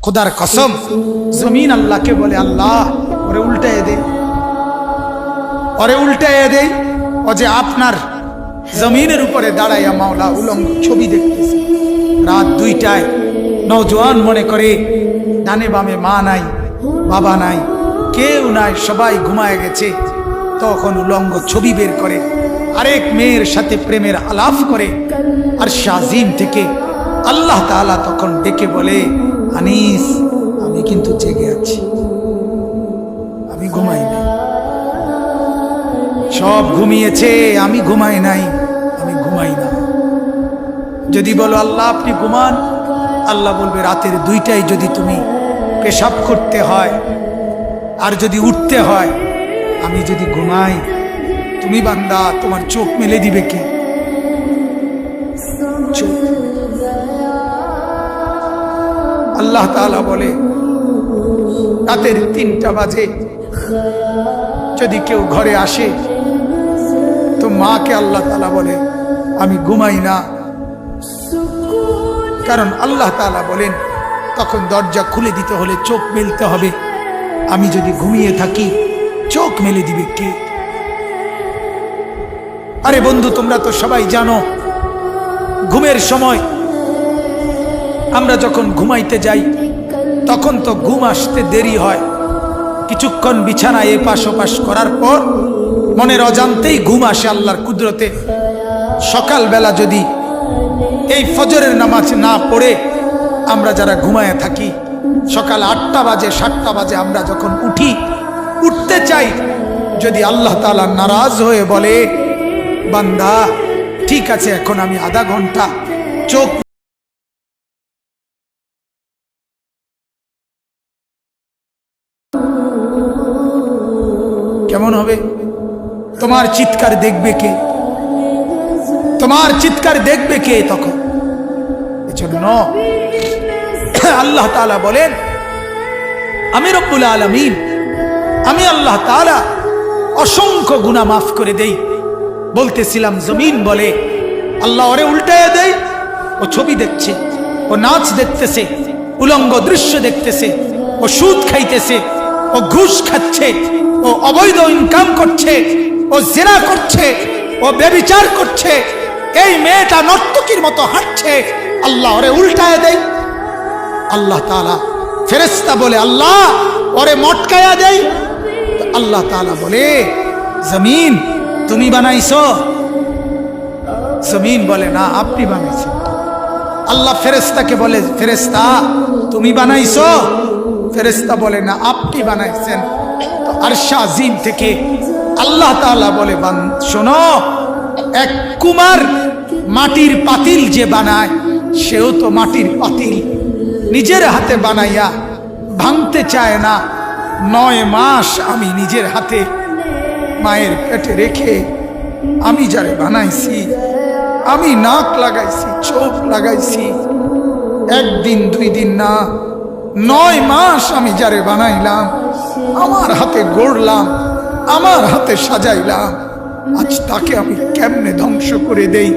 खुदार कसम जमीन अल्लाह के बोले अल्लाह ओरे उल्टाए दे ও যে আপনার জমিনের উপরে দাঁড়াইয়া মাওলা উলঙ্গ ছবি দেখতেছে। রাত 2টায় নওজোয়ান মনে করে ডানে বামে মা নাই বাবা নাই কেউ নাই, সবাই ঘুমায় গেছে। তখন উলঙ্গ ছবি বের করে আরেক মেয়ের সাথে প্রেমের আলাপ করে। আর শাজিম থেকে আল্লাহ তাআলা তখন ডেকে বলে, আনিস আমি কিন্তু জেগে আছি, আমি ঘুমাই নাই। সব ঘুমিয়েছে, আমি ঘুমাই নাই, আমি ঘুমাই না। যদি বলো আল্লাহ আপনি ঘুমান, আল্লাহ বলবে রাতের 2টায় যদি তুমি পেশাব করতে হয় আর যদি উঠতে হয়, আমি যদি ঘুমাই, তুমি বান্দা তোমার চোখ মেলে দিবে কে? চোখ। আল্লাহ তাআলা বলে রাতের 3টা বাজে যদি কেউ ঘরে আসে তো মাকে আল্লাহ তাআলা বলে আমি ঘুমাই না, কারণ আল্লাহ তাআলা বলেন তখন দরজা খুলে দিতে হলে চোখ মেলতে হবে। আমি যদি ঘুমিয়ে থাকি চোখ মেলে দিবে কে? আরে বন্ধু, তোমরা তো সবাই জানো ঘুমের সময় আমরা যখন ঘুমাইতে যাই তখন তো ঘুম আসতে দেরি হয়। কিছুক্ষণ বিছানায় এপাশ ওপাশ করার পর মনের অজান্তেই ঘুম আসে আল্লাহর কুদরতে। সকালবেলা যদি এই ফজরের নামাজ না পড়ে আমরা যারা ঘুমায় থাকি, সকাল 8টা বাজে 7টা বাজে আমরা যখন উঠতে চাই, যদি আল্লাহ তাআলা নারাজ হয়ে বলে বান্দা ঠিক আছে এখন আমি আধা ঘন্টা চোখ, কেমন হবে? তোমার চিৎকার দেখবে কে? তোমার চিৎকার দেখবে কে তখন? এজন্য আল্লাহ তাআলা বলেন আমি রব্বুল আলামিন, আমি আল্লাহ তাআলা অসংখ্য গুনাহ মাফ করে দেই। বলতেছিলাম জমিন বলে আল্লাহ ওরে উল্টায় দেই, ও ছবি দেখছে, ও নাচ দেখতেছে, উলঙ্গ দৃশ্য দেখতেছে, ও সুদ খাইতেছে, ও ঘুষ খাচ্ছে, ও অবৈধ ইনকাম করছে, ও জিনা করছে, ও ব্যভিচার করছে, এই মেয়েটা নর্তকীর মতো হাঁটছে, আল্লাহ ওরে উল্টায় দেয়। আল্লাহ তাআলা ফেরেশতা বলে আল্লাহ ওরে মটকায়া দেয়। আল্লাহ তাআলা বলে জমিন তুমি বানাইছো? জমিন বলে না আপনি বানাইছেন। আল্লাহ ফেরেশতাকে বলে ফেরেশতা তুমি বানাইছো? ফেরেশতা বলে না আপনি বানাইছেন। তো আরশ আজিম থেকে আল্লাহ তাআলা বলে শোনো, এক কুমার মাটির পাতিল যে বানায় সেও তো মাটির পাতিল নিজের হাতে বানাইয়া ভাঙতে চায় না। 9 মাস আমি নিজের হাতে মায়ের পেটে রেখে আমি যারে বানাইছি, আমি নাক লাগাইছি, চোখ লাগাইছি, 1 দিন 2 দিন না, 9 মাস আমি যারে বানাইলাম, আমার হাতে গড়লাম, আমার হাতে সাজাইলাম, আজ তাকে আমি কেমনে ধ্বংস করে দেই?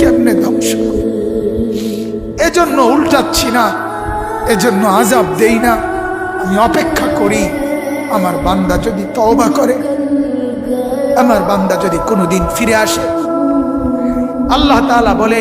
কেমনে ধ্বংস করি? এজন্য উল্টাচ্ছি না, এজন্য আযাব দেই না। আমি অপেক্ষা করি আমার বান্দা যদি তওবা করে, আমার বান্দা যদি কোনোদিন ফিরে আসে। আল্লাহ তাআলা বলে